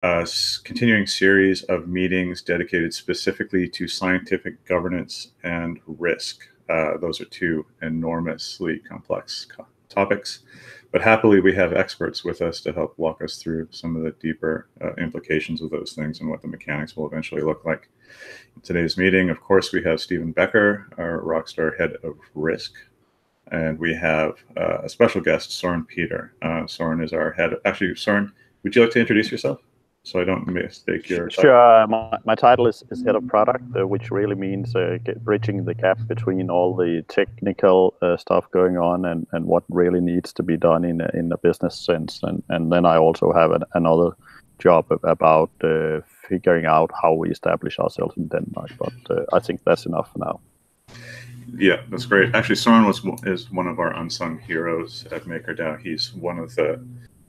continuing series of meetings dedicated specifically to scientific governance and risk. Those are two enormously complex topics, but happily we have experts with us to help walk us through some of the deeper implications of those things and what the mechanics will eventually look like. In today's meeting, of course, we have Stephen Becker, our rockstar head of risk, and we have a special guest, Soren Peter. Soren is our head. Actually, Soren, would you like to introduce yourself so I don't mistake your title? Sure. My title is head of product, which really means bridging the gap between all the technical stuff going on and what really needs to be done in a business sense. And then I also have another job about figuring out how we establish ourselves in Denmark. But I think that's enough for now. Yeah, that's great. Actually, Soren is one of our unsung heroes at MakerDAO. He's one of the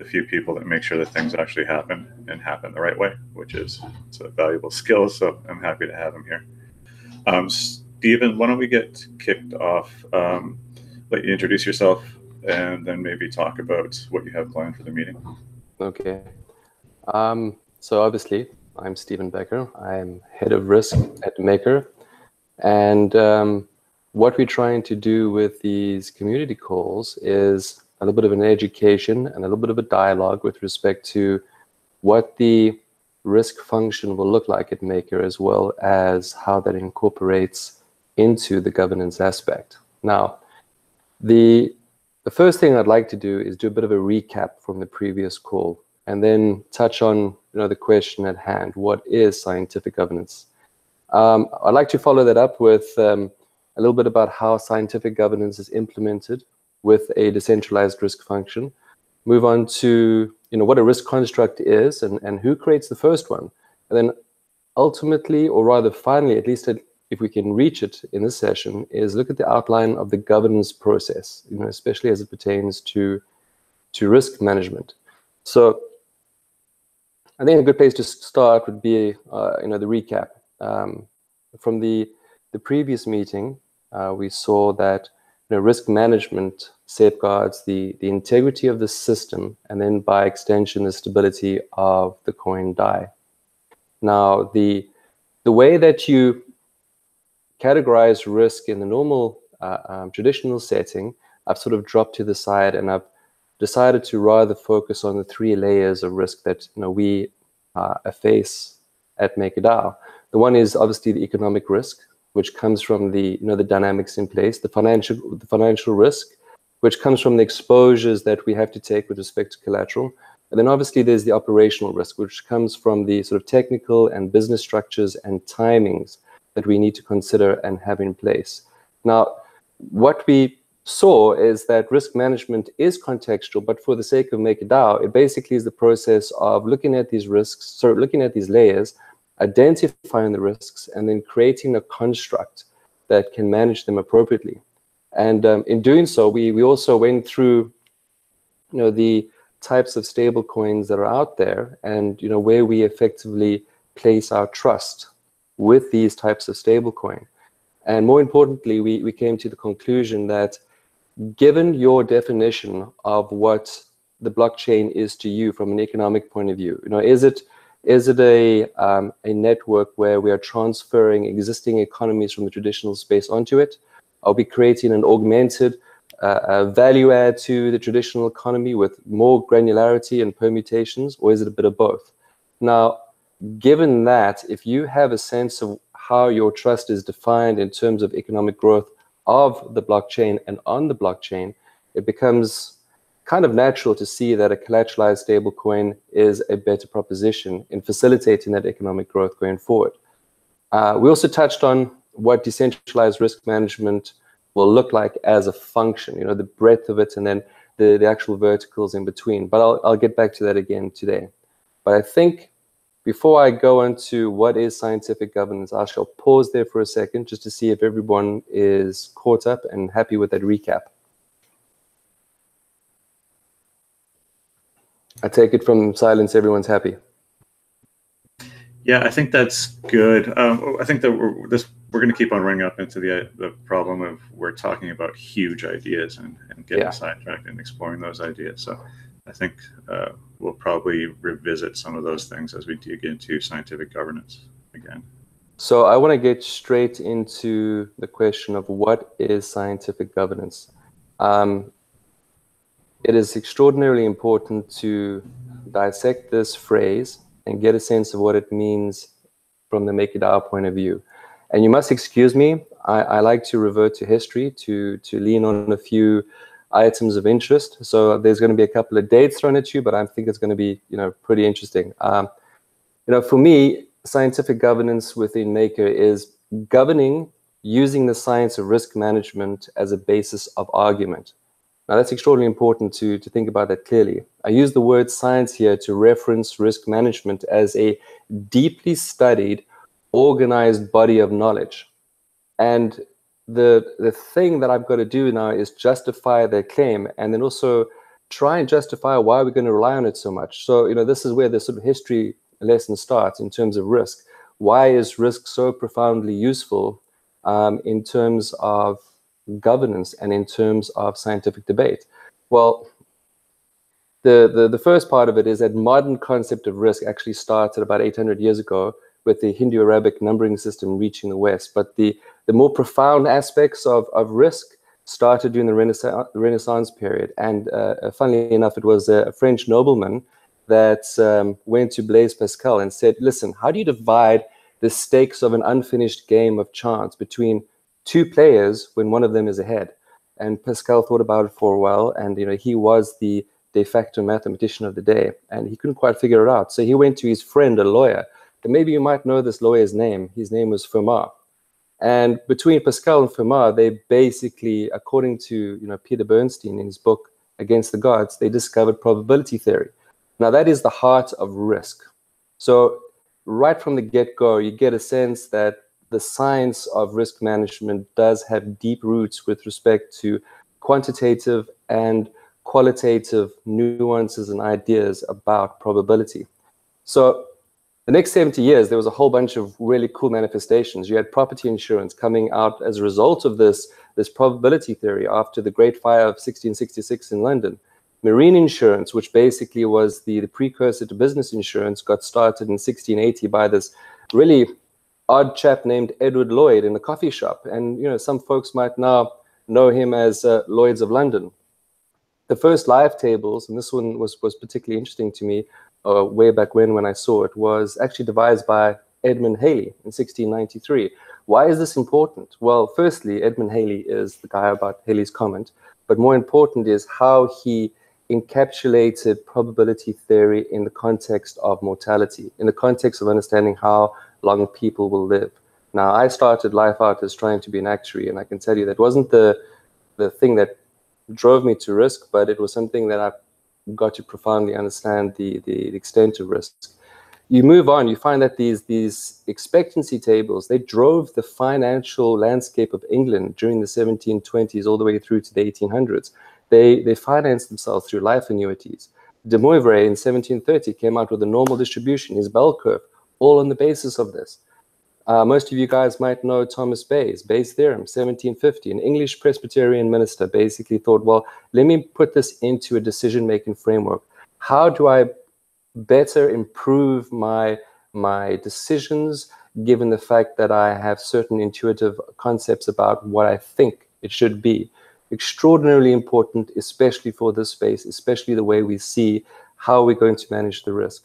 few people that make sure that things actually happen and happen the right way, which is it's a valuable skill. So I'm happy to have him here. Stephen, why don't we get kicked off? Let you introduce yourself and then maybe talk about what you have planned for the meeting. Okay. So obviously, I'm Stephen Becker. I'm head of risk at Maker. And what we're trying to do with these community calls is a little bit of an education and a little bit of a dialogue with respect to what the risk function will look like at Maker, as well as how that incorporates into the governance aspect. Now, the first thing I'd like to do is do a bit of a recap from the previous call and then touch on the question at hand. What is scientific governance? I'd like to follow that up with a little bit about how scientific governance is implemented with a decentralized risk function, move on to what a risk construct is and who creates the first one. And then ultimately, or rather finally, at least if we can reach it in this session, is look at the outline of the governance process, especially as it pertains to risk management. So I think a good place to start would be the recap. From the previous meeting, we saw that risk management safeguards the integrity of the system and then by extension the stability of the coin DAI. Now the way that you categorize risk in the normal traditional setting, I've sort of dropped to the side and I've decided to rather focus on the 3 layers of risk that we face at MakerDAO. The one is obviously the economic risk, which comes from the the dynamics in place, the financial risk, which comes from the exposures that we have to take with respect to collateral. And then obviously there's the operational risk, which comes from the sort of technical and business structures and timings that we need to consider and have in place. Now, what we saw is that risk management is contextual, but for the sake of MakerDAO, it basically is the process of looking at these risks, looking at these layers, identifying the risks, and then creating a construct that can manage them appropriately. And in doing so, we also went through the types of stable coins that are out there and where we effectively place our trust with these types of stable coin. And more importantly, we came to the conclusion that given your definition of what the blockchain is to you from an economic point of view, is it a network where we are transferring existing economies from the traditional space onto it? Are we creating an augmented value add to the traditional economy with more granularity and permutations, or is it a bit of both? Now, given that, if you have a sense of how your trust is defined in terms of economic growth of the blockchain and on the blockchain, it becomes kind of natural to see that a collateralized stablecoin is a better proposition in facilitating that economic growth going forward. We also touched on what decentralized risk management will look like as a function, the breadth of it and then the actual verticals in between. But I'll get back to that again today. But I think before I go into what is scientific governance, I shall pause there for a second just to see if everyone is caught up and happy with that recap. I take it from silence, everyone's happy. Yeah, I think that's good. I think that we're going to keep on running up into the problem of we're talking about huge ideas and getting sidetracked and exploring those ideas. So I think we'll probably revisit some of those things as we dig into scientific governance again. So I want to get straight into the question of what is scientific governance. It is extraordinarily important to dissect this phrase and get a sense of what it means from the MakerDAO point of view. And you must excuse me, I like to revert to history to lean on a few items of interest. So there's going to be a couple of dates thrown at you, but I think it's going to be, pretty interesting. For me, scientific governance within Maker is governing using the science of risk management as a basis of argument. Now, that's extraordinarily important to think about that clearly. I use the word science here to reference risk management as a deeply studied, organized body of knowledge. And the thing that I've got to do now is justify their claim, and then also try and justify why we're going to rely on it so much. So, this is where the sort of history lesson starts in terms of risk. Why is risk so profoundly useful in terms of governance and in terms of scientific debate? Well, the first part of it is that modern concept of risk actually started about 800 years ago with the Hindu-Arabic numbering system reaching the West. But the more profound aspects of risk started during the Renaissance period. And funnily enough, it was a French nobleman that went to Blaise Pascal and said, listen, how do you divide the stakes of an unfinished game of chance between two players when one of them is ahead? And Pascal thought about it for a while, and he was the de facto mathematician of the day, and he couldn't quite figure it out. So he went to his friend, a lawyer, and maybe you might know this lawyer's name. His name was Fermat. And between Pascal and Fermat, they basically, according to Peter Bernstein in his book Against the Gods, they discovered probability theory. Now that is the heart of risk. So right from the get-go, you get a sense that the science of risk management does have deep roots with respect to quantitative and qualitative nuances and ideas about probability. So the next 70 years, there was a whole bunch of really cool manifestations. You had property insurance coming out as a result of this probability theory after the Great Fire of 1666 in London. Marine insurance, which basically was the precursor to business insurance, got started in 1680 by this really odd chap named Edward Lloyd in a coffee shop. And some folks might now know him as Lloyd's of London. The first live tables, and this one was particularly interesting to me way back when I saw it, was actually devised by Edmund Halley in 1693. Why is this important? Well, firstly, Edmund Halley is the guy about Halley's Comet, but more important is how he encapsulated probability theory in the context of mortality, in the context of understanding how long people will live. Now, I started life out as trying to be an actuary, and I can tell you that wasn't the thing that drove me to risk, but it was something that I got to profoundly understand the extent of risk. You move on, you find that these expectancy tables, they drove the financial landscape of England during the 1720s all the way through to the 1800s. They financed themselves through life annuities. De Moivre in 1730 came out with a normal distribution, his bell curve, all on the basis of this. Most of you guys might know Thomas Bayes' theorem, 1750. An English Presbyterian minister basically thought, well, let me put this into a decision-making framework. How do I better improve my decisions, given the fact that I have certain intuitive concepts about what I think it should be? Extraordinarily important, especially for this space, especially the way we see how we're going to manage the risk.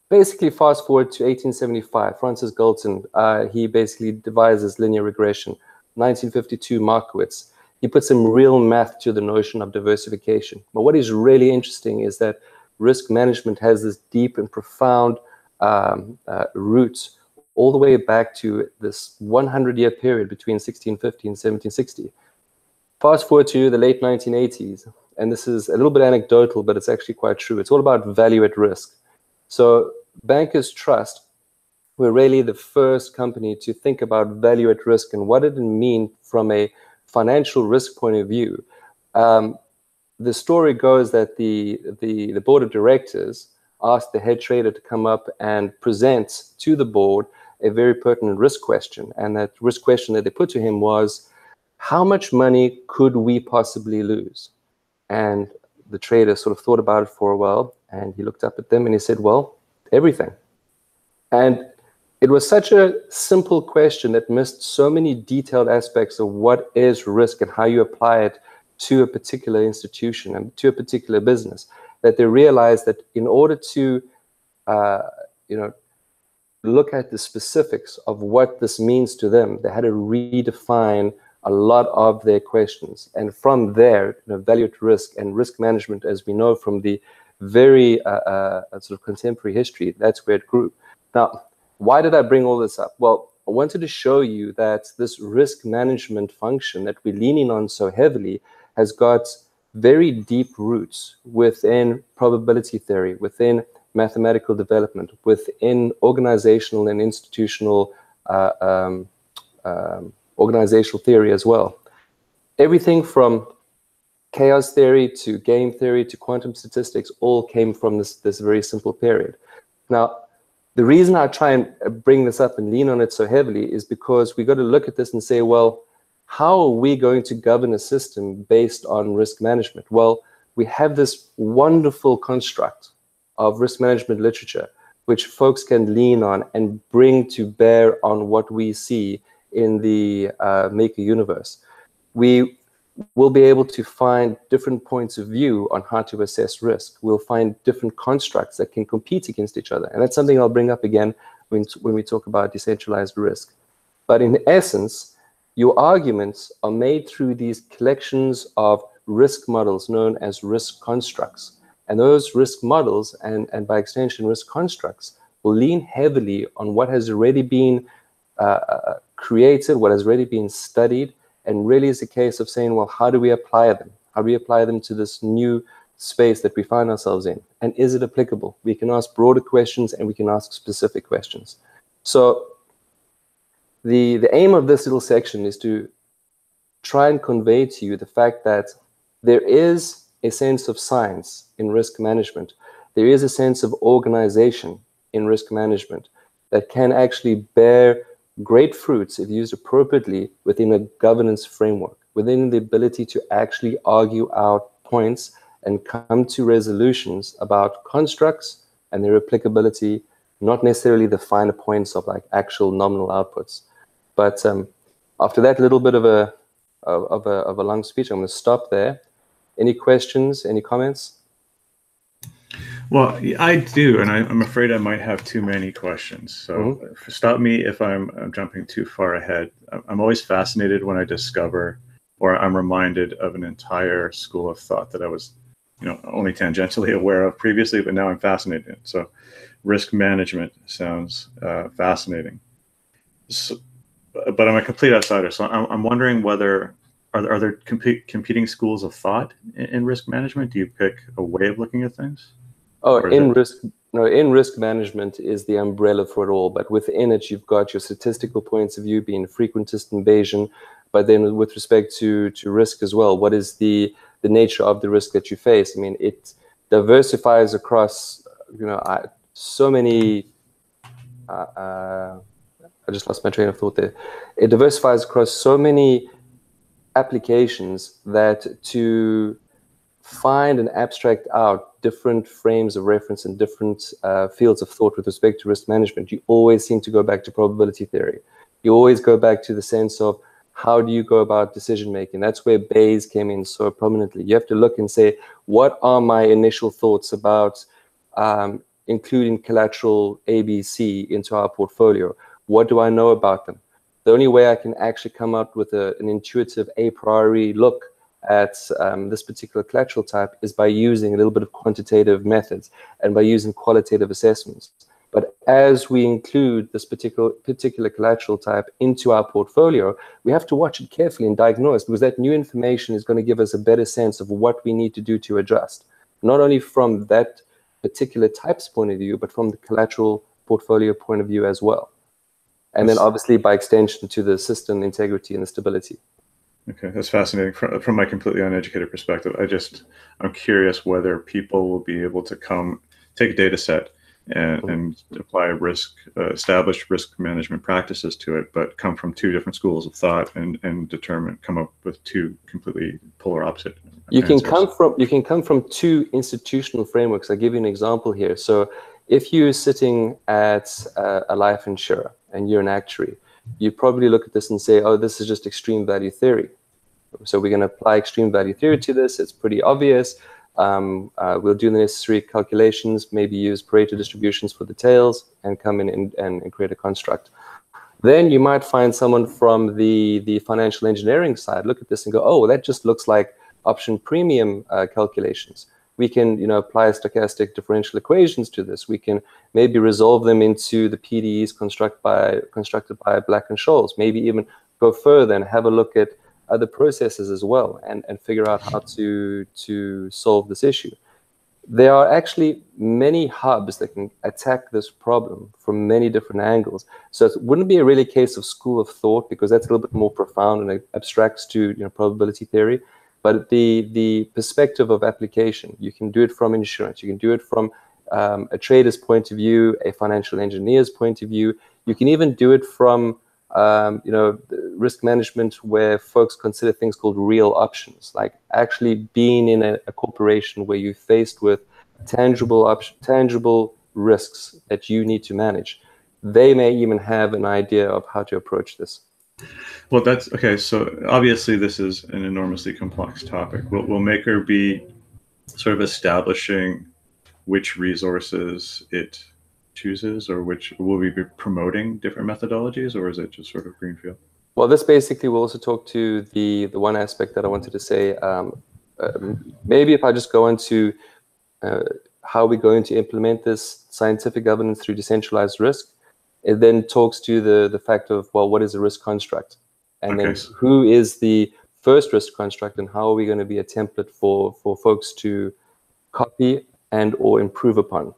Basically, fast forward to 1875, Francis Galton, he basically devises linear regression. 1952, Markowitz, he put some real math to the notion of diversification. But what is really interesting is that risk management has this deep and profound roots all the way back to this 100-year period between 1650 and 1760. Fast forward to the late 1980s, and this is a little bit anecdotal, but it's actually quite true. It's all about value at risk. So Bankers Trust were really the first company to think about value at risk and what did it mean from a financial risk point of view. The story goes that the board of directors asked the head trader to come up and present to the board a very pertinent risk question. And that risk question that they put to him was, how much money could we possibly lose? And the trader sort of thought about it for a while, and he looked up at them and he said, well, everything. And it was such a simple question that missed so many detailed aspects of what is risk and how you apply it to a particular institution and to a particular business, that they realized that in order to look at the specifics of what this means to them, they had to redefine a lot of their questions. And from there, value at risk and risk management, as we know from the very sort of contemporary history, that's where it grew. Now, why did I bring all this up? Well, I wanted to show you that this risk management function that we're leaning on so heavily has got very deep roots within probability theory, within mathematical development, within organizational and institutional organizational theory as well. Everything from chaos theory to game theory to quantum statistics all came from this very simple period. Now, the reason I try and bring this up and lean on it so heavily is because we got to look at this and say, well, how are we going to govern a system based on risk management? Well, we have this wonderful construct of risk management literature, which folks can lean on and bring to bear on what we see in the Maker universe. We will be able to find different points of view on how to assess risk. We'll find different constructs that can compete against each other. And that's something I'll bring up again when we talk about decentralized risk. But in essence, your arguments are made through these collections of risk models known as risk constructs. And those risk models, and by extension risk constructs, will lean heavily on what has already been created, what has already been studied, and really is a case of saying, well, how do we apply them? How do we apply them to this new space that we find ourselves in? And is it applicable? We can ask broader questions and we can ask specific questions. So the aim of this little section is to try and convey to you the fact that there is a sense of science in risk management. There is a sense of organization in risk management that can actually bear great fruits if used appropriately within a governance framework, within the ability to actually argue out points and come to resolutions about constructs and their applicability, not necessarily the finer points of like actual nominal outputs. But after that little bit of a long speech, I'm going to stop there. Any questions, any comments? Well, I do, and I'm afraid I might have too many questions. So stop me if I'm jumping too far ahead. I'm always fascinated when I discover or I'm reminded of an entire school of thought that I was, only tangentially aware of previously, but now I'm fascinated. So risk management sounds fascinating. So, but I'm a complete outsider, so I'm wondering whether are there competing schools of thought in risk management? Do you pick a way of looking at things? Oh, in risk management is the umbrella for it all, but within it you've got your statistical points of view being frequentist and Bayesian, but then with respect to risk as well, what is the nature of the risk that you face? I mean, it diversifies across so many. I just lost my train of thought there. It diversifies across so many applications that to find and abstract out different frames of reference and different fields of thought with respect to risk management, you always seem to go back to probability theory. You always go back to the sense of how do you go about decision making? That's where Bayes came in so prominently. You have to look and say, what are my initial thoughts about including collateral ABC into our portfolio? What do I know about them? The only way I can actually come up with an intuitive a priori look at this particular collateral type is by using a little bit of quantitative methods and by using qualitative assessments. But as we include this particular collateral type into our portfolio, we have to watch it carefully and diagnose, because that new information is going to give us a better sense of what we need to do to adjust, not only from that particular type's point of view, but from the collateral portfolio point of view as well. And then obviously by extension to the system integrity and the stability. Okay, that's fascinating. From my completely uneducated perspective, I'm curious whether people will be able to take a data set and apply established risk management practices to it, but come from two different schools of thought and come up with two completely polar opposite You can come from two institutional frameworks. I'll give you an example here. So if you're sitting at a life insurer and you're an actuary, you probably look at this and say, oh, this is just extreme value theory. So we're going to apply extreme value theory to this. It's pretty obvious. We'll do the necessary calculations, maybe use Pareto distributions for the tails, and come in and create a construct. Then you might find someone from the financial engineering side look at this and go, oh, that just looks like option premium calculations. We can, apply stochastic differential equations to this. We can maybe resolve them into the PDEs constructed by Black and Scholes. Maybe even go further and have a look at other processes as well, and figure out how to solve this issue. There are actually many hubs that can attack this problem from many different angles. So it wouldn't be a really case of school of thought, because that's a little bit more profound and it abstracts to probability theory. But the perspective of application, you can do it from insurance, you can do it from a trader's point of view, a financial engineer's point of view. You can even do it from risk management, where folks consider things called real options, like actually being in a corporation where you're faced with tangible risks that you need to manage. They may even have an idea of how to approach this. Well, that's okay. So obviously this is an enormously complex topic. Will Maker be sort of establishing which resources it chooses, or which will we be promoting different methodologies, or is it just sort of greenfield? Well, this basically will also talk to the one aspect that I wanted to say. Maybe if I just go into how we're going to implement this scientific governance through decentralized risk, it then talks to the fact of, well, what is a risk construct? And then who is the first risk construct, and how are we going to be a template for folks to copy and or improve upon?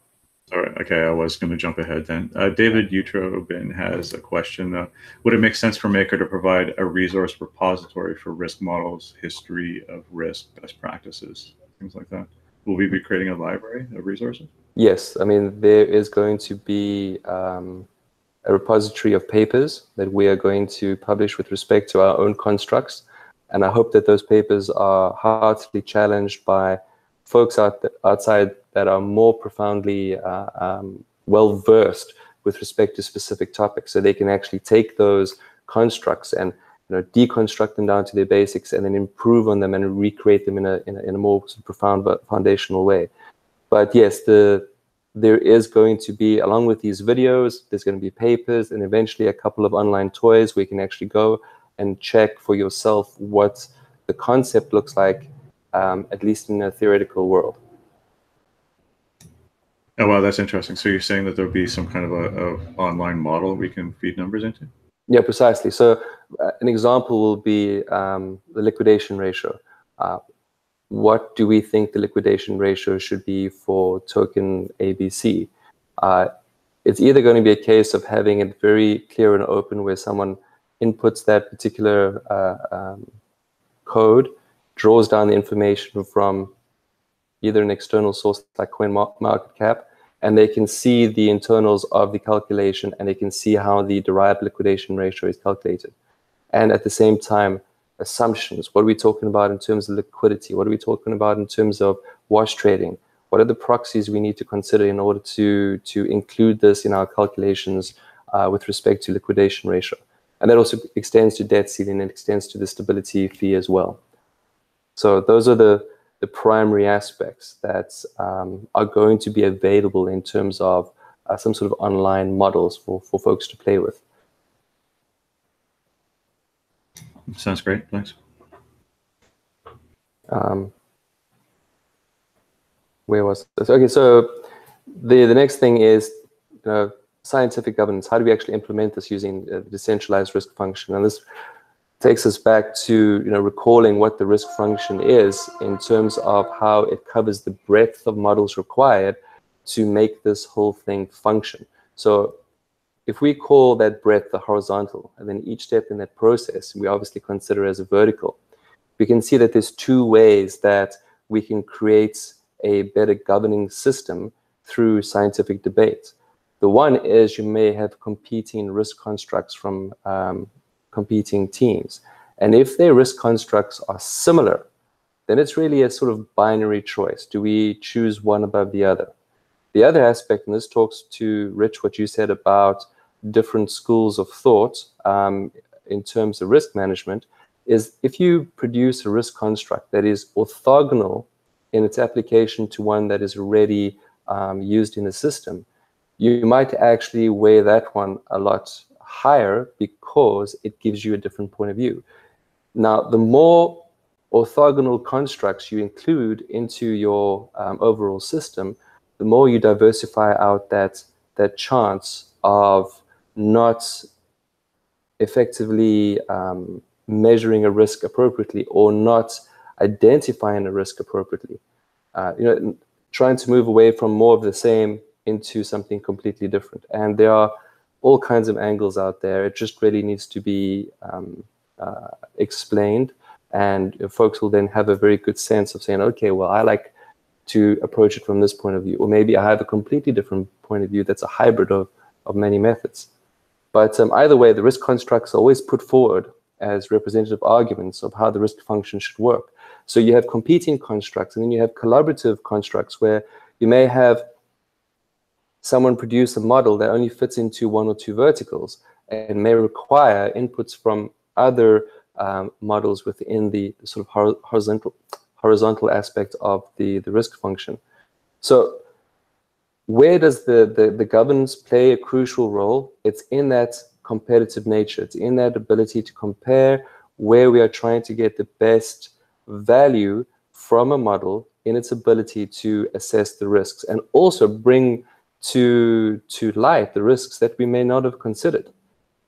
All right. Okay, I was going to jump ahead then. David Utrobin has a question. Would it make sense for Maker to provide a resource repository for risk models, history of risk, best practices, things like that? Will we be creating a library of resources? Yes. I mean, there is going to be a repository of papers that we are going to publish with respect to our own constructs. And I hope that those papers are heartily challenged by folks outside that are more profoundly well-versed with respect to specific topics, so they can actually take those constructs and deconstruct them down to their basics, and then improve on them and recreate them in a more profound but foundational way. But yes, there is going to be, along with these videos, there's going to be papers, and eventually a couple of online toys where you can actually go and check for yourself what the concept looks like, at least in a theoretical world. Oh, wow, that's interesting. So you're saying that there'll be some kind of a online model we can feed numbers into? Yeah, precisely. So an example will be the liquidation ratio. What do we think the liquidation ratio should be for token ABC? It's either going to be a case of having it very clear and open, where someone inputs that particular code, draws down the information from either an external source like CoinMarketCap, and they can see the internals of the calculation, and they can see how the derived liquidation ratio is calculated. And at the same time, assumptions. What are we talking about in terms of liquidity? What are we talking about in terms of wash trading? What are the proxies we need to consider in order to include this in our calculations with respect to liquidation ratio? And that also extends to debt ceiling, and extends to the stability fee as well. So those are the primary aspects that are going to be available in terms of some sort of online models for folks to play with. Sounds great. Thanks. Where was this? Okay, so the next thing is scientific governance. How do we actually implement this using the decentralized risk function? And this takes us back to recalling what the risk function is in terms of how it covers the breadth of models required to make this whole thing function. So if we call that breadth the horizontal, and then each step in that process we obviously consider as a vertical, we can see that there's two ways that we can create a better governing system through scientific debate. The one is you may have competing risk constructs from competing teams. And if their risk constructs are similar, then it's really a sort of binary choice. Do we choose one above the other? The other aspect, and this talks to, Rich, what you said about different schools of thought in terms of risk management, is if you produce a risk construct that is orthogonal in its application to one that is already used in the system, you might actually weigh that one a lot higher because it gives you a different point of view. Now, the more orthogonal constructs you include into your overall system, the more you diversify out that chance of not effectively measuring a risk appropriately or not identifying a risk appropriately. Trying to move away from more of the same into something completely different. And there are all kinds of angles out there. It just really needs to be explained, and folks will then have a very good sense of saying, okay, well, I like to approach it from this point of view, or maybe I have a completely different point of view that's a hybrid of many methods. But either way, the risk constructs are always put forward as representative arguments of how the risk function should work. So you have competing constructs, and then you have collaborative constructs where you may have someone produce a model that only fits into one or two verticals and may require inputs from other models within the sort of horizontal aspect of the risk function. So where does the governance play a crucial role? It's in that competitive nature. It's in that ability to compare where we are trying to get the best value from a model in its ability to assess the risks and also bring to light the risks that we may not have considered.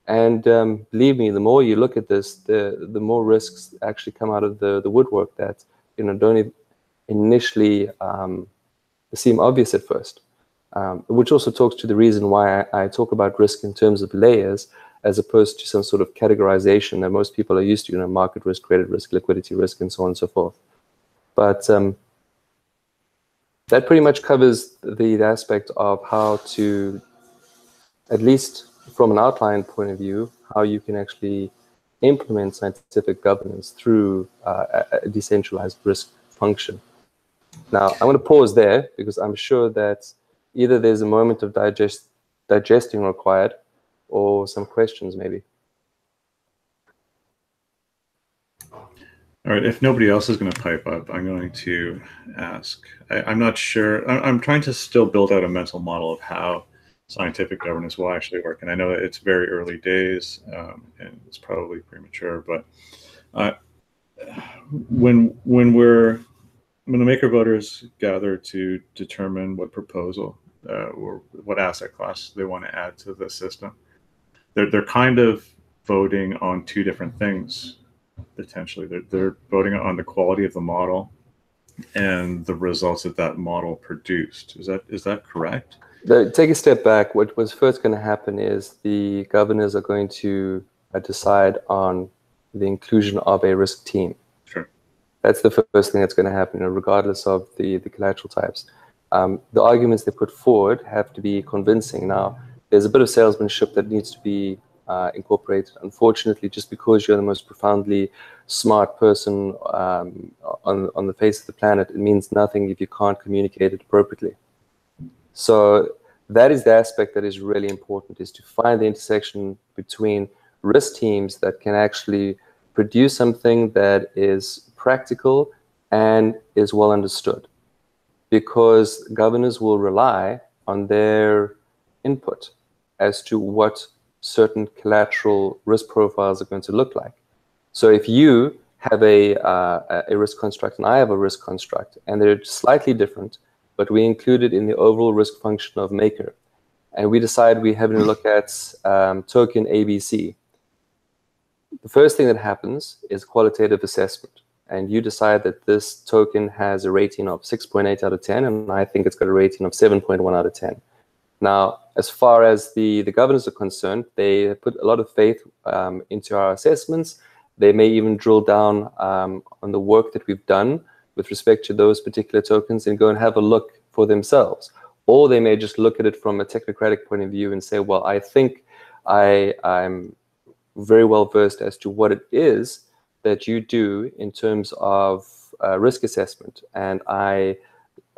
And believe me, the more you look at this, the more risks actually come out of the woodwork that don't initially seem obvious at first. Which also talks to the reason why I talk about risk in terms of layers, as opposed to some sort of categorization that most people are used to, market risk, credit risk, liquidity risk, and so on and so forth. But that pretty much covers the aspect of how to, at least from an outline point of view, how you can actually implement scientific governance through a decentralized risk function. Now, I'm going to pause there because I'm sure that either there's a moment of digesting required or some questions maybe. All right, if nobody else is going to pipe up, I'm going to ask. I'm not sure. I'm trying to still build out a mental model of how scientific governance will actually work. And I know that it's very early days and it's probably premature, but when the Maker voters gather to determine what proposal or what asset class they want to add to the system, they're kind of voting on two different things. Potentially, they're voting on the quality of the model and the results that model produced. Is that correct? Take a step back. What was first going to happen is the governors are going to decide on the inclusion of a risk team. Sure. That's the first thing that's going to happen, regardless of the collateral types. The arguments they put forward have to be convincing. Now, there's a bit of salesmanship that needs to be incorporated. Unfortunately, just because you're the most profoundly smart person on the face of the planet, it means nothing if you can't communicate it appropriately. So that is the aspect that is really important, is to find the intersection between risk teams that can actually produce something that is practical and is well understood. Because governors will rely on their input as to what certain collateral risk profiles are going to look like. So if you have a risk construct and I have a risk construct, and they're slightly different, but we include it in the overall risk function of Maker, and we decide we're having a look at token ABC, the first thing that happens is qualitative assessment. And you decide that this token has a rating of 6.8 out of 10, and I think it's got a rating of 7.1 out of 10. Now, as far as the governors are concerned, they put a lot of faith into our assessments. They may even drill down on the work that we've done with respect to those particular tokens and go and have a look for themselves. Or they may just look at it from a technocratic point of view and say, well, I think I'm very well versed as to what it is that you do in terms of risk assessment, and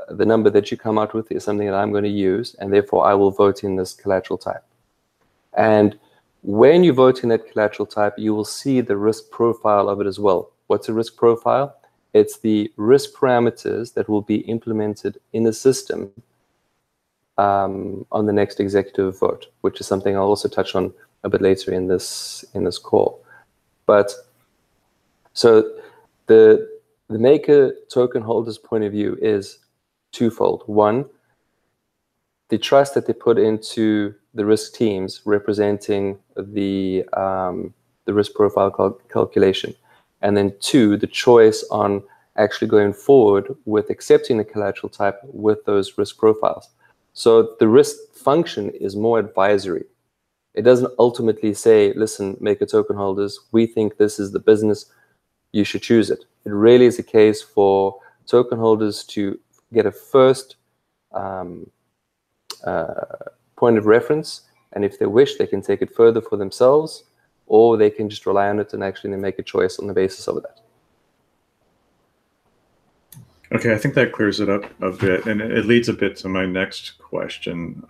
the number that you come out with is something that I'm going to use, and therefore I will vote in this collateral type. And when you vote in that collateral type, you will see the risk profile of it as well. What's a risk profile? It's the risk parameters that will be implemented in the system on the next executive vote, which is something I'll also touch on a bit later in this call. But so the Maker token holder's point of view is twofold. One, the trust that they put into the risk teams representing the risk profile calculation. And then two, the choice on actually going forward with accepting the collateral type with those risk profiles. So the risk function is more advisory. It doesn't ultimately say, listen, Maker token holders, we think this is the business, you should choose it. It really is a case for token holders to get a first point of reference, and if they wish, they can take it further for themselves, or they can just rely on it and actually make a choice on the basis of that. Okay, I think that clears it up a bit, and it leads a bit to my next question.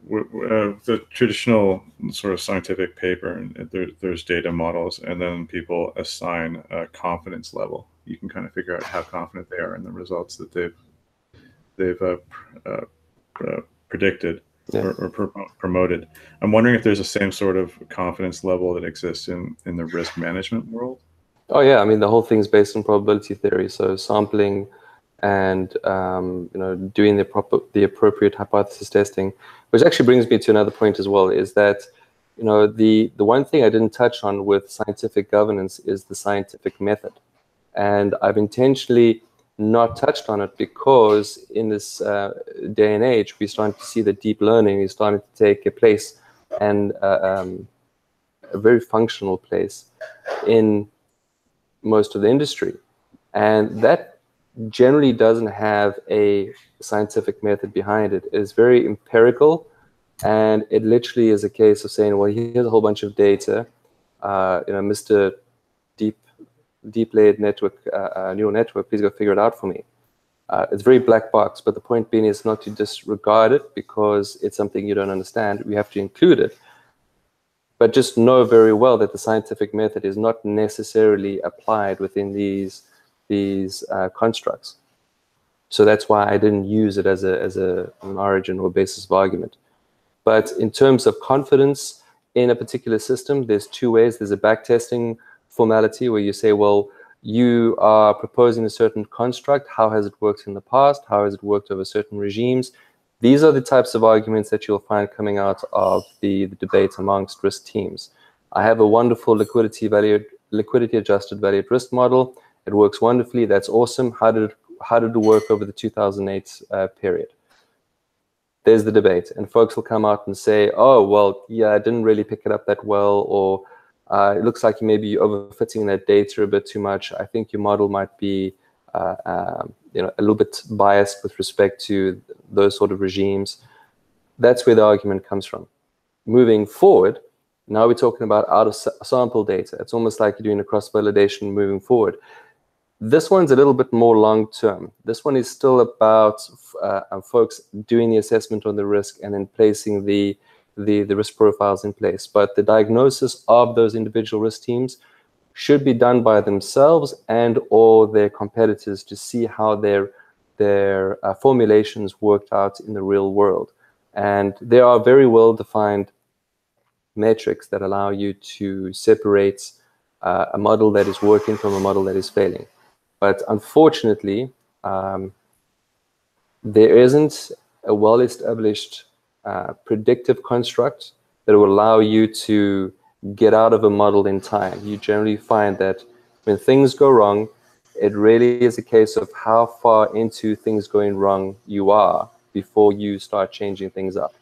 The traditional sort of scientific paper, and there's data models, and then people assign a confidence level. You can kind of figure out how confident they are in the results that they've predicted or promoted. I'm wondering if there's the same sort of confidence level that exists in the risk management world. Oh yeah, I mean the whole thing's based on probability theory. So sampling and doing the appropriate hypothesis testing, which actually brings me to another point as well, is that the one thing I didn't touch on with scientific governance is the scientific method, and I've intentionally not touched on it because in this day and age we're starting to see that deep learning is starting to take a place, and a very functional place in most of the industry, and that generally doesn't have a scientific method behind it. It's very empirical, and it literally is a case of saying, well, here's a whole bunch of data, Mr. Deep layered network, neural network, please go figure it out for me. It's very black box, but the point being is not to disregard it because it's something you don't understand. We have to include it, but just know very well that the scientific method is not necessarily applied within these constructs. So that's why I didn't use it as an origin or basis of argument. But in terms of confidence in a particular system, there's two ways. There's a backtesting formality where you say, well, you are proposing a certain construct. How has it worked in the past? How has it worked over certain regimes? These are the types of arguments that you'll find coming out of the debate amongst risk teams. I have a wonderful liquidity adjusted valued risk model. It works wonderfully. That's awesome. How did it work over the 2008 period? There's the debate, and folks will come out and say, oh, well, yeah, I didn't really pick it up that well, or it looks like you may be overfitting that data a bit too much. I think your model might be a little bit biased with respect to those sort of regimes. That's where the argument comes from. Moving forward, now we're talking about out of sample data. It's almost like you're doing a cross-validation moving forward. This one's a little bit more long-term. This one is still about folks doing the assessment on the risk and then placing the risk profiles in place. But the diagnosis of those individual risk teams should be done by themselves and or their competitors to see how their formulations worked out in the real world. And there are very well-defined metrics that allow you to separate a model that is working from a model that is failing. But unfortunately, there isn't a well-established predictive construct that will allow you to get out of a model in time. You generally find that when things go wrong, it really is a case of how far into things going wrong you are before you start changing things up.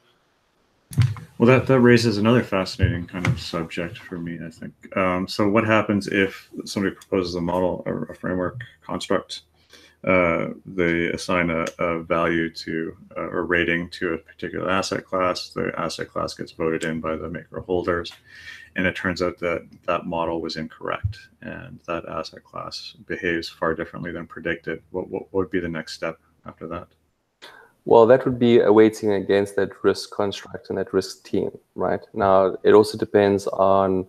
Well, that raises another fascinating kind of subject for me, I think. So what happens if somebody proposes a model or a framework construct they assign a value to or rating to a particular asset class. The asset class gets voted in by the maker holders, and it turns out that that model was incorrect, and that asset class behaves far differently than predicted. What would be the next step after that? Well, that would be a weighting against that risk construct and that risk team, right? Now, it also depends on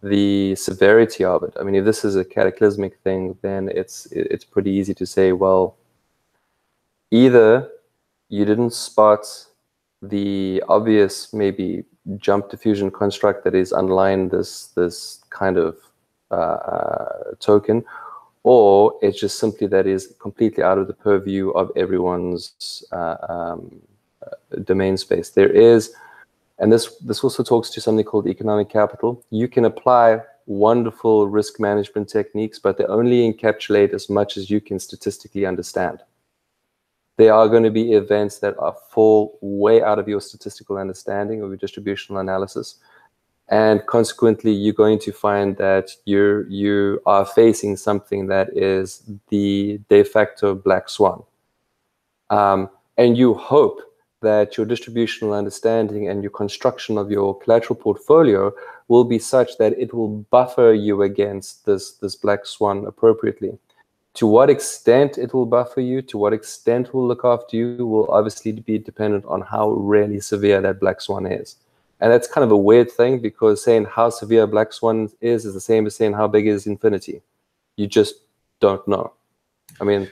the severity of it. I mean, if this is a cataclysmic thing, then it's pretty easy to say, well, either you didn't spot the obvious maybe jump diffusion construct that is underlying this kind of token, or it's just simply that is completely out of the purview of everyone's domain space. There is, and this also talks to something called economic capital. You can apply wonderful risk management techniques, but they only encapsulate as much as you can statistically understand. There are going to be events that fall way out of your statistical understanding or your distributional analysis. And consequently, you're going to find that you are facing something that is the de facto black swan. And you hope that your distributional understanding and your construction of your collateral portfolio will be such that it will buffer you against this black swan appropriately. To what extent it will buffer you, to what extent it will look after you, will obviously be dependent on how really severe that black swan is. And that's kind of a weird thing, because saying how severe a black swan is the same as saying how big is infinity. You just don't know. I mean,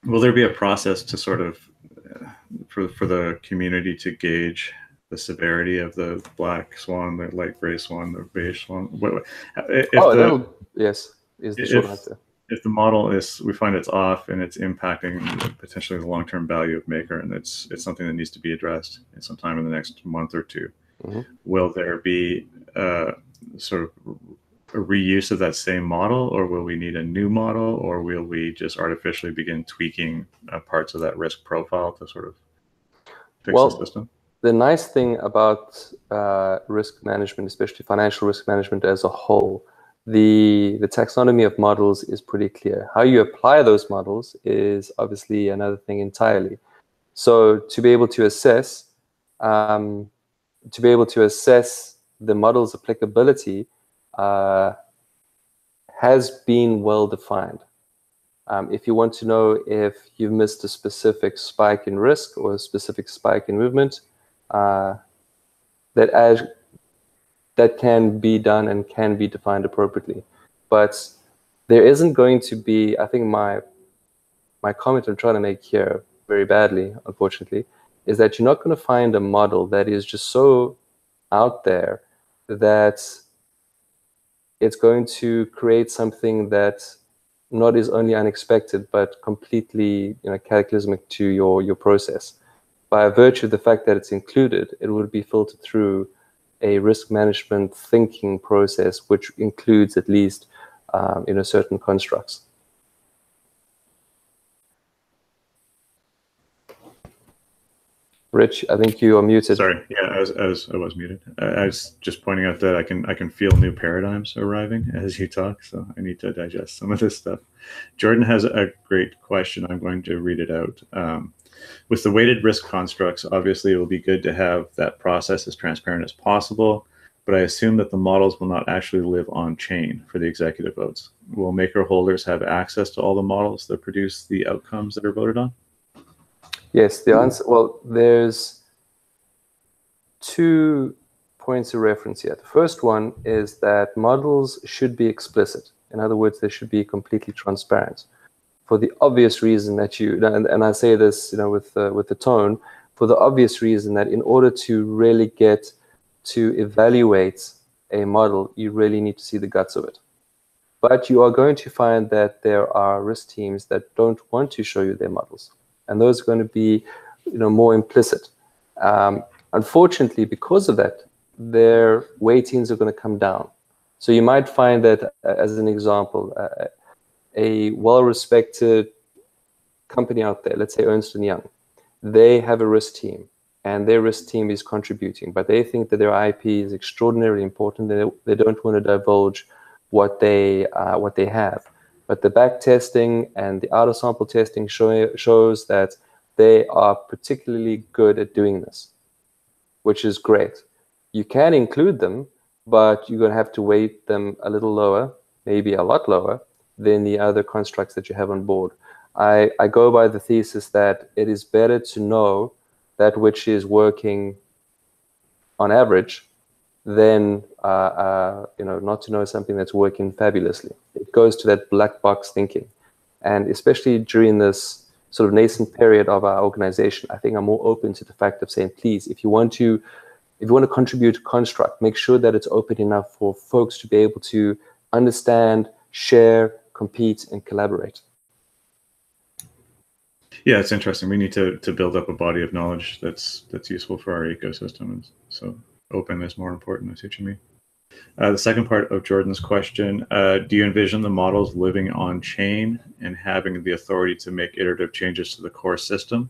will there be a process to sort of for the community to gauge the severity of the black swan, the light gray swan, the beige swan? Yes, is the short answer. If the model is, we find it's off and it's impacting potentially the long-term value of Maker, and it's something that needs to be addressed in some time in the next month or two, will there be sort of a reuse of that same model, or will we need a new model, or will we just artificially begin tweaking parts of that risk profile to sort of fix the system? The nice thing about risk management, especially financial risk management as a whole, the taxonomy of models is pretty clear. How you apply those models is obviously another thing entirely. So to be able to assess the model's applicability has been well defined. If you want to know if you've missed a specific spike in risk or a specific spike in movement, that can be done and can be defined appropriately. But there isn't going to be, I think my comment I'm trying to make here very badly, unfortunately, is that you're not going to find a model that is just so out there that it's going to create something that not is only unexpected, but completely cataclysmic to your process. By virtue of the fact that it's included, it would be filtered through a risk management thinking process, which includes at least certain constructs. Rich, I think you are muted. Sorry, yeah, I was muted. I was just pointing out that I can feel new paradigms arriving as you talk, so I need to digest some of this stuff. Jordan has a great question. I'm going to read it out. With the weighted risk constructs, obviously it will be good to have that process as transparent as possible, but I assume that the models will not actually live on chain for the executive votes. Will Maker holders have access to all the models that produce the outcomes that are voted on? Yes, the answer, well, there's 2 points of reference here. The first one is that models should be explicit. In other words, they should be completely transparent. For the obvious reason that and I say this with the tone, for the obvious reason that in order to really get to evaluate a model, you really need to see the guts of it. But you are going to find that there are risk teams that don't want to show you their models, and those are going to be more implicit. Unfortunately, because of that, their weightings are going to come down. So you might find that, as an example, a well-respected company out there, let's say Ernst & Young, they have a risk team, and their risk team is contributing, but they think that their IP is extraordinarily important. They don't want to divulge what they have. But the back testing and the outer sample testing shows that they are particularly good at doing this, which is great. You can include them, but you're going to have to weight them a little lower, maybe a lot lower, than the other constructs that you have on board. I go by the thesis that it is better to know that which is working on average than not to know something that's working fabulously. It goes to that black box thinking. And especially during this sort of nascent period of our organization, I think I'm more open to the fact of saying, please, if you want to contribute to construct, make sure that it's open enough for folks to be able to understand, share, compete, and collaborate. Yeah, it's interesting. We need to build up a body of knowledge that's useful for our ecosystem. And so open is more important. I see what you mean. The second part of Jordan's question, do you envision the models living on chain and having the authority to make iterative changes to the core system?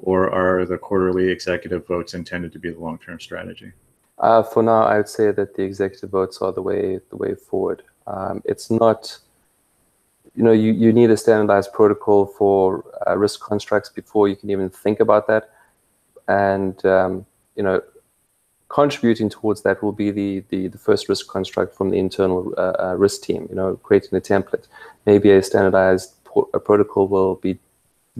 Or are the quarterly executive votes intended to be the long-term strategy? For now, I would say that the executive votes are the way forward. It's not, you need a standardized protocol for risk constructs before you can even think about that. And, contributing towards that will be the first risk construct from the internal risk team, creating a template. Maybe a standardized protocol will be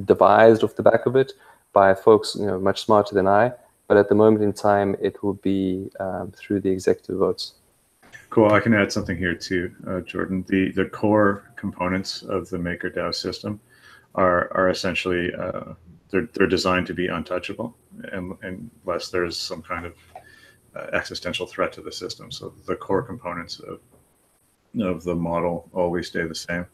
devised off the back of it by folks much smarter than I, but at the moment in time, it will be through the executive votes. Cool. I can add something here too, Jordan. The core components of the MakerDAO system are essentially they're designed to be untouchable, unless there's some kind of existential threat to the system. So the core components of the model always stay the same,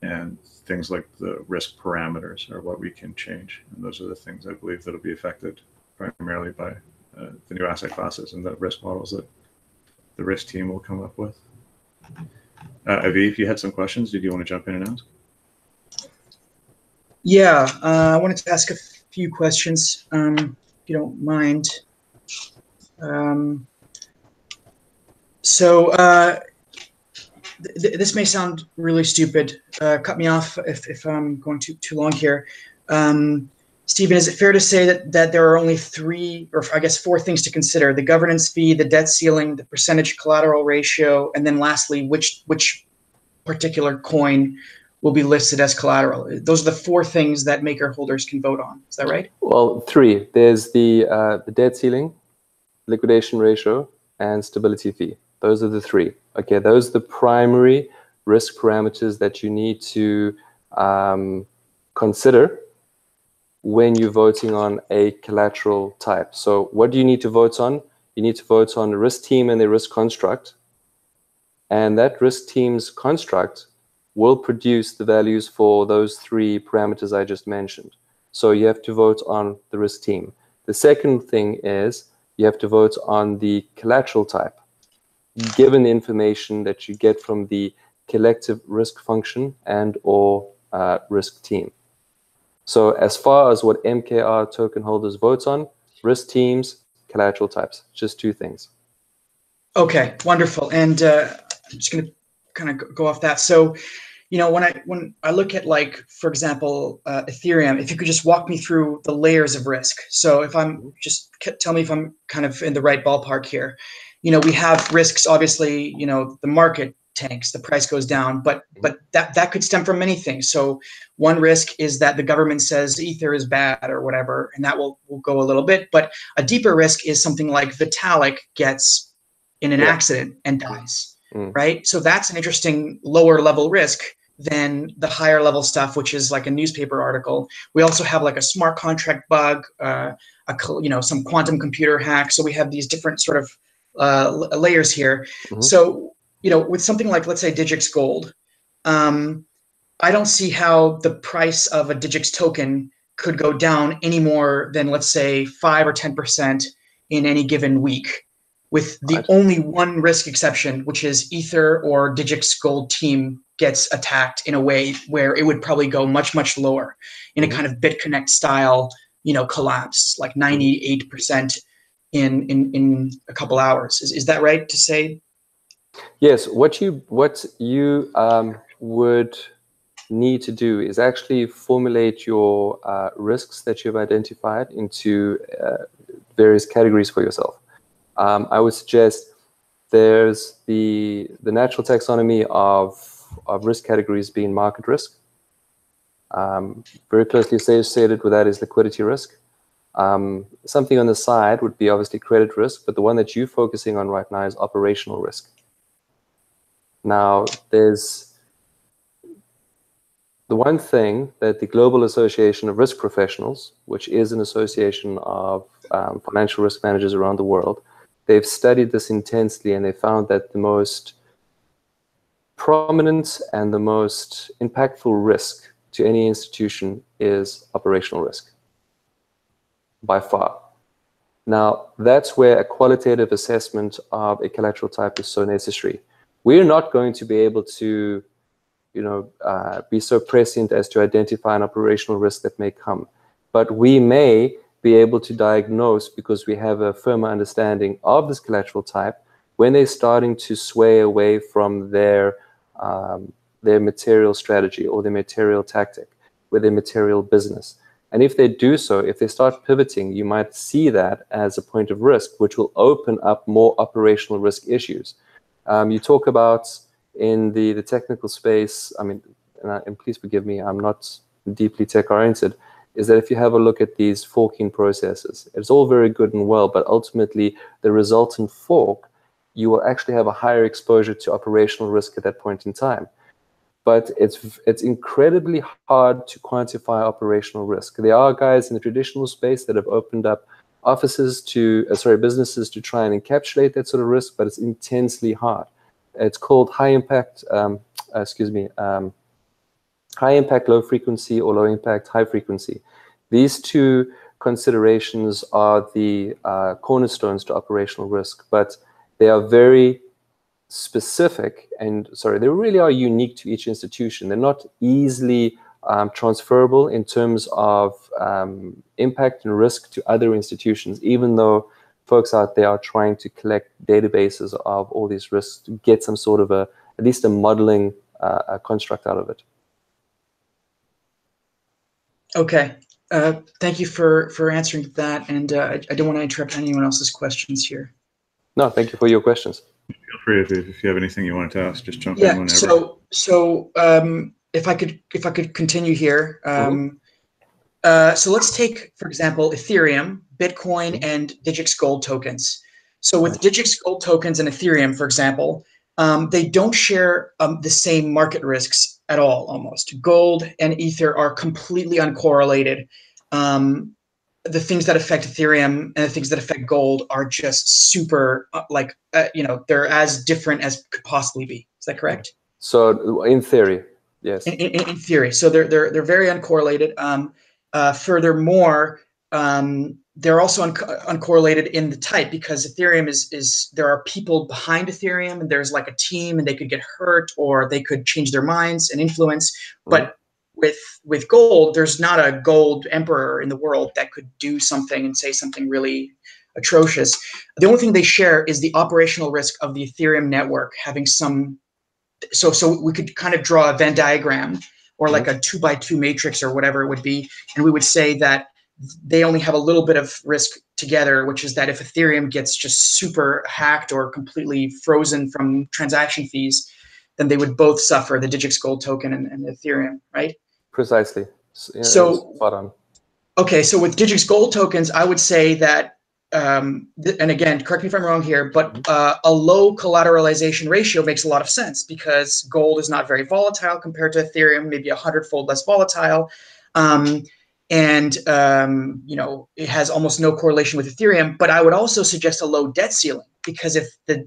and things like the risk parameters are what we can change, and those are the things I believe that'll be affected primarily by the new asset classes and the risk models that the risk team will come up with. Aviv, you had some questions. Did you want to jump in and ask? Yeah, I wanted to ask a few questions, if you don't mind. This may sound really stupid. Cut me off if I'm going too long here. Stephen, is it fair to say that there are only three, or I guess four things to consider: the governance fee, the debt ceiling, the percentage collateral ratio, and then lastly, which particular coin will be listed as collateral? Those are the four things that maker holders can vote on. Is that right? Well, three. There's the debt ceiling, liquidation ratio, and stability fee. Those are the three. Okay, those are the primary risk parameters that you need to consider when you're voting on a collateral type. So what do you need to vote on? You need to vote on the risk team and the risk construct. And that risk team's construct will produce the values for those three parameters I just mentioned. So you have to vote on the risk team. The second thing is you have to vote on the collateral type, given the information that you get from the collective risk function and or risk team. So as far as what MKR token holders votes on, risk teams, collateral types, just two things. Okay, wonderful. And I'm just going to kind of go off that. So, when I look at, like, for example, Ethereum, if you could just walk me through the layers of risk. So if tell me if I'm kind of in the right ballpark here. We have risks, obviously, the market tanks, the price goes down, but that could stem from many things. So one risk is that the government says Ether is bad or whatever, and that will go a little bit. But a deeper risk is something like Vitalik gets in an accident and dies, right? So that's an interesting lower level risk than the higher level stuff, which is like a newspaper article. We also have like a smart contract bug, some quantum computer hack. So we have these different sort of layers here. So, with something like, let's say, Digix Gold, I don't see how the price of a Digix token could go down any more than, let's say, 5 or 10% in any given week, with the only one risk exception, which is Ether or Digix Gold team gets attacked in a way where it would probably go much, much lower in a kind of BitConnect style, collapse, like 98% in a couple hours. Is that right to say? Yes. What you would need to do is actually formulate your risks that you've identified into various categories for yourself. I would suggest there's the natural taxonomy of risk categories being market risk. Very closely associated with that is liquidity risk. Something on the side would be obviously credit risk, but the one that you're focusing on right now is operational risk. Now, there's the one thing that the Global Association of Risk Professionals, which is an association of financial risk managers around the world, they've studied this intensely, and they found that the most prominent and the most impactful risk to any institution is operational risk, by far. Now, that's where a qualitative assessment of a collateral type is so necessary. We're not going to be able to be so prescient as to identify an operational risk that may come. But we may be able to diagnose, because we have a firmer understanding of this collateral type, when they're starting to sway away from their material strategy or their material tactic, with their material business. And if they do so, if they start pivoting, you might see that as a point of risk, which will open up more operational risk issues. You talk about in the technical space, I mean, and please forgive me, I'm not deeply tech-oriented, is that if you have a look at these forking processes, it's all very good and well, but ultimately the resultant fork, you will actually have a higher exposure to operational risk at that point in time. But it's incredibly hard to quantify operational risk. There are guys in the traditional space that have opened up offices to, businesses to try and encapsulate that sort of risk, but it's intensely hard. It's called high impact, high impact, low frequency, or low impact, high frequency. These two considerations are the cornerstones to operational risk, but they are very specific and, they really are unique to each institution. They're not easily transferable in terms of impact and risk to other institutions, even though folks out there are trying to collect databases of all these risks to get some sort of at least a modeling construct out of it. Okay. Thank you for answering that. And I don't want to interrupt anyone else's questions here. No, thank you for your questions. Feel free if you have anything you wanted to ask, just jump in whenever. So if I could continue here. So let's take, for example, Ethereum, Bitcoin, and Digix Gold tokens. So with Digix Gold tokens and Ethereum, for example, they don't share the same market risks at all, almost. Gold and Ether are completely uncorrelated. The things that affect Ethereum and the things that affect gold are just super, they're as different as could possibly be. Is that correct? So in theory, yes. In theory. So they're very uncorrelated. Furthermore, they're also uncorrelated in the type, because Ethereum is there are people behind Ethereum, and there's like a team, and they could get hurt or they could change their minds and influence. But with gold, there's not a gold emperor in the world that could do something and say something really atrocious. The only thing they share is the operational risk of the Ethereum network having some. So we could kind of draw a Venn diagram, or like a 2x2 matrix or whatever it would be. And we would say that they only have a little bit of risk together, which is that if Ethereum gets just super hacked or completely frozen from transaction fees, then they would both suffer, the Digix Gold token and the Ethereum, right? Precisely. Yeah, so, spot on. Okay, so with Digix Gold tokens, I would say that, and again, correct me if I'm wrong here, but a low collateralization ratio makes a lot of sense, because gold is not very volatile compared to Ethereum, maybe 100-fold less volatile. It has almost no correlation with Ethereum. But I would also suggest a low debt ceiling, because if the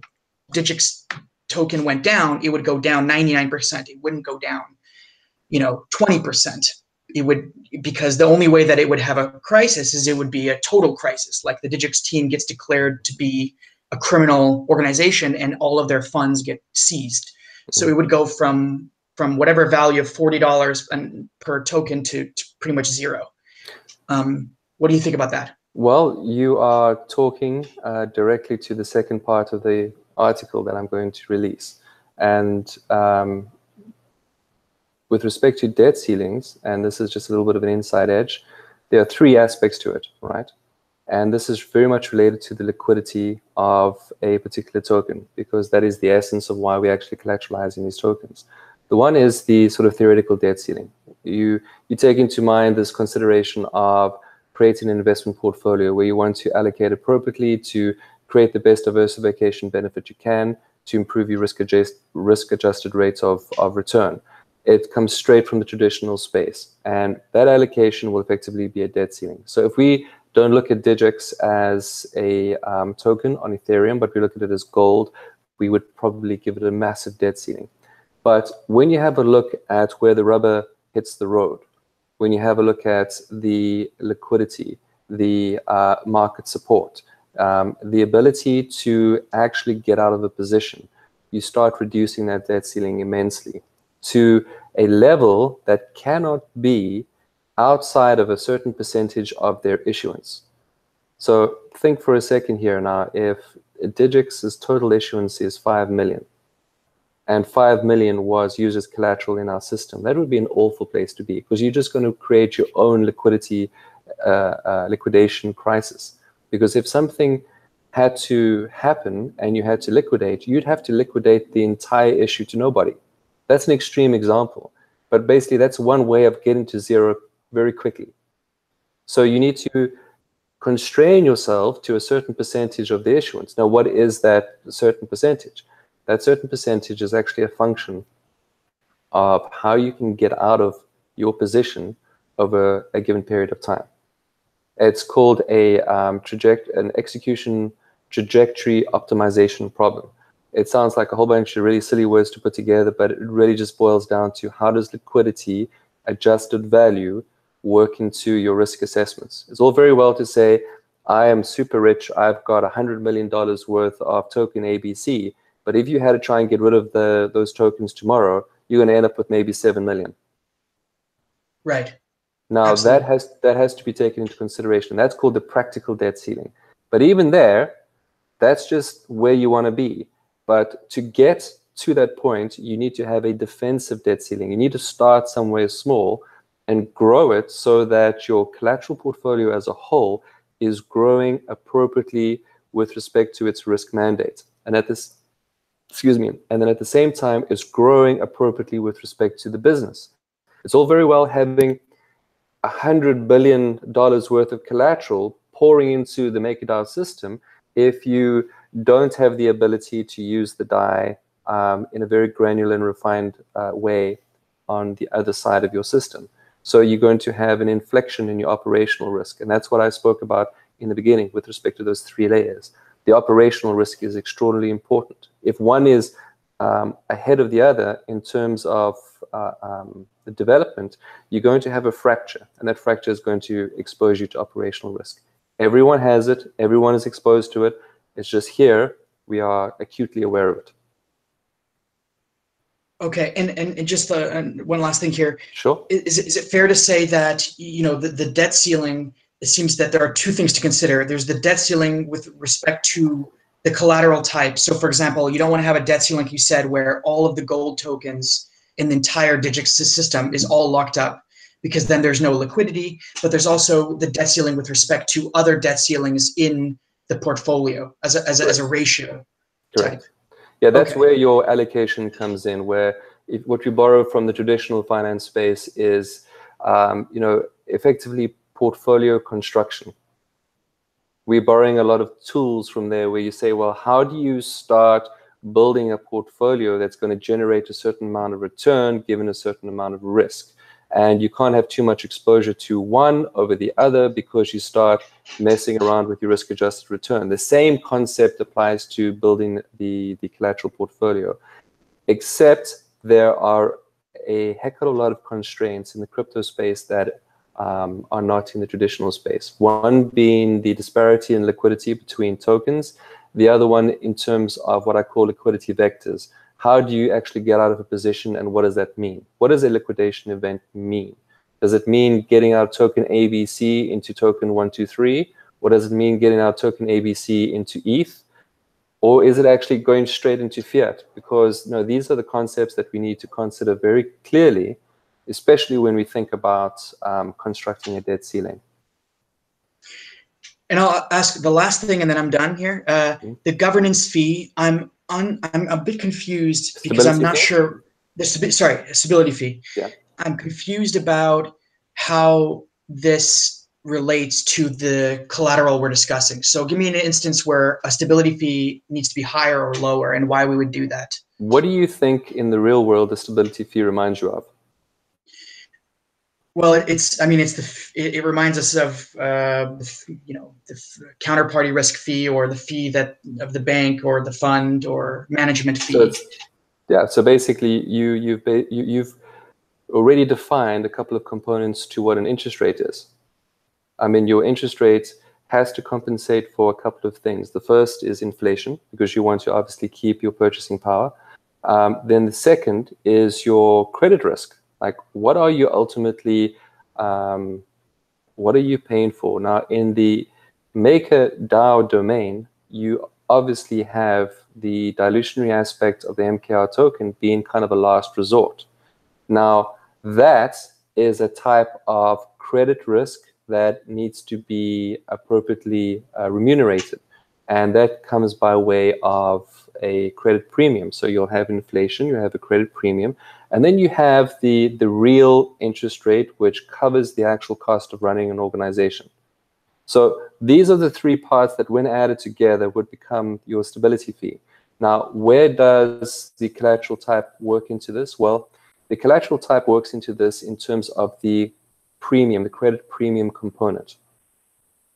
Digix token went down, it would go down 99%. It wouldn't go down, 20%. It would, because the only way that it would have a crisis is it would be a total crisis. Like the Digix team gets declared to be a criminal organization and all of their funds get seized. So it would go from whatever value of $40 per token to pretty much zero. What do you think about that? Well, you are talking directly to the second part of the article that I'm going to release. And with respect to debt ceilings, and this is just a little bit of an inside edge, there are three aspects to it, right? And this is very much related to the liquidity of a particular token, because that is the essence of why we're actually collateralizing these tokens. The one is the sort of theoretical debt ceiling. You take into mind this consideration of creating an investment portfolio where you want to allocate appropriately to create the best diversification benefit you can to improve your risk-adjusted rates of return. It comes straight from the traditional space, and that allocation will effectively be a debt ceiling. So if we don't look at DigX as a token on Ethereum, but we look at it as gold, we would probably give it a massive debt ceiling. But when you have a look at where the rubber hits the road, when you have a look at the liquidity, the market support, the ability to actually get out of a position, you start reducing that debt ceiling immensely to a level that cannot be outside of a certain percentage of their issuance. So think for a second here now, if DigX's total issuance is 5 million, and 5 million was used as collateral in our system, that would be an awful place to be, because you're just going to create your own liquidation crisis. Because if something had to happen and you had to liquidate, you'd have to liquidate the entire issue to nobody. That's an extreme example, but basically that's one way of getting to zero very quickly. So you need to constrain yourself to a certain percentage of the issuance. Now, what is that certain percentage? That certain percentage is actually a function of how you can get out of your position over a given period of time. It's called an execution trajectory optimization problem. It sounds like a whole bunch of really silly words to put together, but it really just boils down to how does liquidity, adjusted value, work into your risk assessments. It's all very well to say, I am super rich, I've got $100 million worth of token ABC, but if you had to try and get rid of those tokens tomorrow, you're going to end up with maybe 7 million. Right. Now that has to be taken into consideration. That's called the practical debt ceiling. But even there, that's just where you want to be. But to get to that point, you need to have a defensive debt ceiling. You need to start somewhere small and grow it so that your collateral portfolio as a whole is growing appropriately with respect to its risk mandate. And at this, and then at the same time, it's growing appropriately with respect to the business. It's all very well having $100 billion worth of collateral pouring into the MakerDAO system if you don't have the ability to use the DAI in a very granular and refined way on the other side of your system. So you're going to have an inflection in your operational risk. And that's what I spoke about in the beginning with respect to those 3 layers. The operational risk is extraordinarily important. If one is ahead of the other in terms of the development, you're going to have a fracture, and that fracture is going to expose you to operational risk. Everyone has it, everyone is exposed to it. It's just here we are acutely aware of it. Okay, and just one last thing here. Sure. Is it fair to say that, you know, the debt ceiling, it seems that there are 2 things to consider. There's the debt ceiling with respect to the collateral type. So for example, you don't want to have a debt ceiling, like you said, where all of the gold tokens in the entire DigX system is all locked up, because then there's no liquidity. But there's also the debt ceiling with respect to other debt ceilings in the portfolio as a ratio. Correct. Type. Yeah, that's where your allocation comes in, where what we borrow from the traditional finance space is, you know, effectively portfolio construction. We're borrowing a lot of tools from there where you say, well, how do you start building a portfolio that's going to generate a certain amount of return given a certain amount of risk? And you can't have too much exposure to one over the other because you start messing around with your risk-adjusted return. The same concept applies to building the collateral portfolio, except there are a heck of a lot of constraints in the crypto space that are not in the traditional space. One being the disparity in liquidity between tokens. The other one in terms of what I call liquidity vectors. How do you actually get out of a position, and what does that mean? What does a liquidation event mean? Does it mean getting out token ABC into token 123? Or does it mean getting out token ABC into ETH? Or is it actually going straight into fiat? Because these are the concepts that we need to consider very clearly especially when we think about constructing a debt ceiling. And I'll ask the last thing, and then I'm done here. The governance fee, I'm a bit confused because I'm not sure. Stability fee. Yeah. I'm confused about how this relates to the collateral we're discussing. So give me an instance where a stability fee needs to be higher or lower, and why we would do that. What do you think in the real world the stability fee reminds you of? Well, it reminds us of the counterparty risk fee, or the fee that of the bank or the fund or management fee. So basically you've already defined a couple of components to what an interest rate is. I mean, your interest rate has to compensate for a couple of things. The first is inflation, because you want to obviously keep your purchasing power. Then the second is your credit risk. Like, what are you ultimately, what are you paying for? Now, in the MakerDAO domain, you obviously have the dilutionary aspect of the MKR token being kind of a last resort. Now, that is a type of credit risk that needs to be appropriately remunerated. And that comes by way of a credit premium. So you'll have inflation, you have a credit premium, and then you have the real interest rate, which covers the actual cost of running an organization. So these are the three parts that, when added together, would become your stability fee. Now, where does the collateral type work into this? Well, the collateral type works into this in terms of the premium, the credit premium component.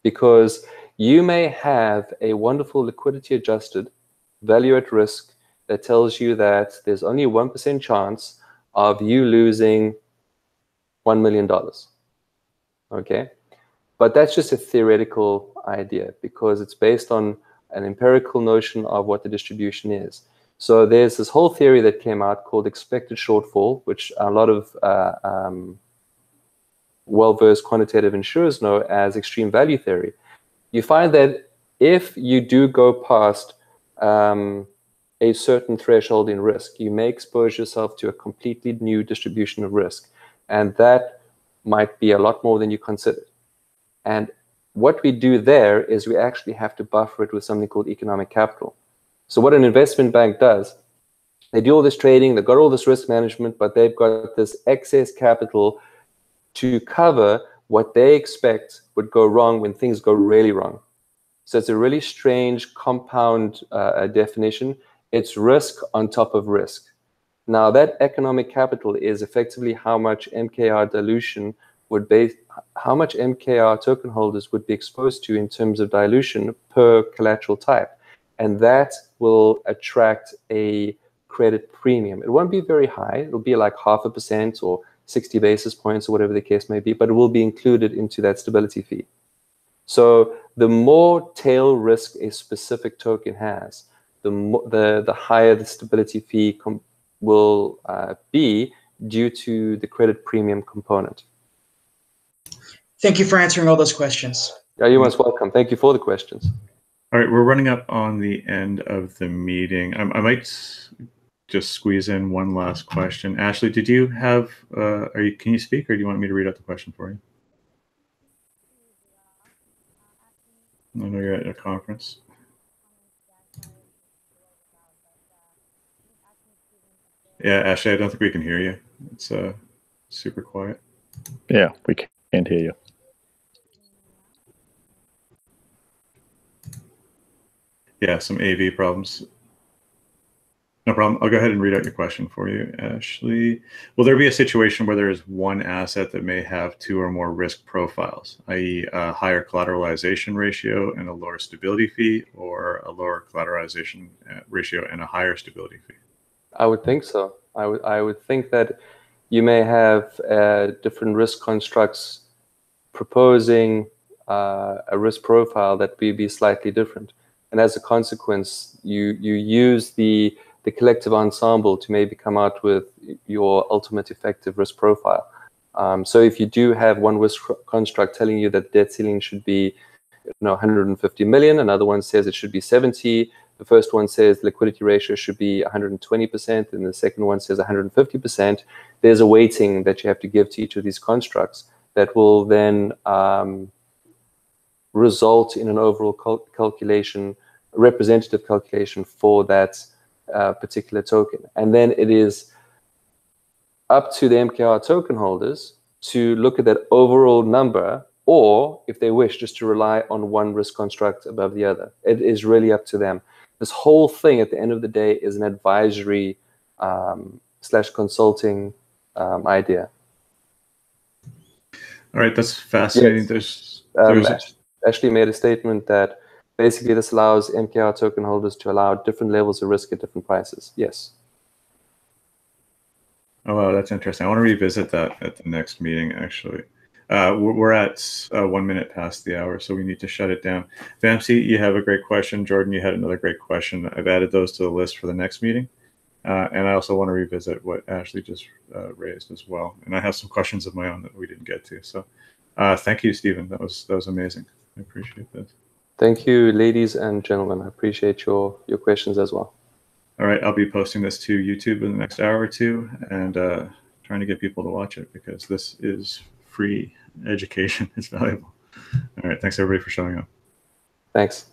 Because you may have a wonderful liquidity adjusted value at risk that tells you that there's only a 1% chance of you losing $1 million. Okay? But that's just a theoretical idea, because it's based on an empirical notion of what the distribution is. So there's this whole theory that came out called expected shortfall, which a lot of well-versed quantitative insurers know as extreme value theory. You find that if you do go past a certain threshold in risk, you may expose yourself to a completely new distribution of risk. And that might be a lot more than you considered. And what we do there is we actually have to buffer it with something called economic capital. So what an investment bank does, they do all this trading, they've got all this risk management, but they've got this excess capital to cover what they expect would go wrong when things go really wrong. So it's a really strange compound definition. It's risk on top of risk. Now, that economic capital is effectively how much MKR dilution would be, how much MKR token holders would be exposed to in terms of dilution per collateral type. And that will attract a credit premium. It won't be very high. It'll be like 0.5% or 60 basis points or whatever the case may be, but it will be included into that stability fee. So the more tail risk a specific token has, the higher the stability fee will be due to the credit premium component. Thank you for answering all those questions. Yeah, you're most welcome. Thank you for the questions. All right, we're running up on the end of the meeting. I might just squeeze in one last question. Ashley, did you have, can you speak, or do you want me to read out the question for you? I know you're at a conference. Yeah, Ashley, I don't think we can hear you. It's super quiet. Yeah, we can't hear you. Yeah, some AV problems. No problem. I'll go ahead and read out your question for you, Ashley. Will there be a situation where there is one asset that may have two or more risk profiles, i.e. a higher collateralization ratio and a lower stability fee, or a lower collateralization ratio and a higher stability fee? I would think so. I would think that you may have different risk constructs proposing a risk profile that may be slightly different. And as a consequence, you use the collective ensemble to maybe come out with your ultimate effective risk profile. So if you do have one risk construct telling you that debt ceiling should be 150 million, another one says it should be 70, the first one says liquidity ratio should be 120%, and the second one says 150%, there's a weighting that you have to give to each of these constructs that will then result in an overall calculation, representative calculation for that particular token. And then it is up to the MKR token holders to look at that overall number, or if they wish, just to rely on one risk construct above the other. It is really up to them. This whole thing at the end of the day is an advisory / consulting idea. All right, that's fascinating. Yes. There's Ashley made a statement that basically this allows MKR token holders to allow different levels of risk at different prices. Yes. Oh, wow, that's interesting. I want to revisit that at the next meeting, actually. We're at 1 minute past the hour, so we need to shut it down. Vamsi, you have a great question. Jordan, you had another great question. I've added those to the list for the next meeting. And I also want to revisit what Ashley just raised as well. And I have some questions of my own that we didn't get to. So thank you, Stephen. That was amazing. I appreciate this. Thank you, ladies and gentlemen. I appreciate your questions as well. All right, I'll be posting this to YouTube in the next hour or two and trying to get people to watch it because this is free education. It's valuable. All right, thanks everybody for showing up. Thanks.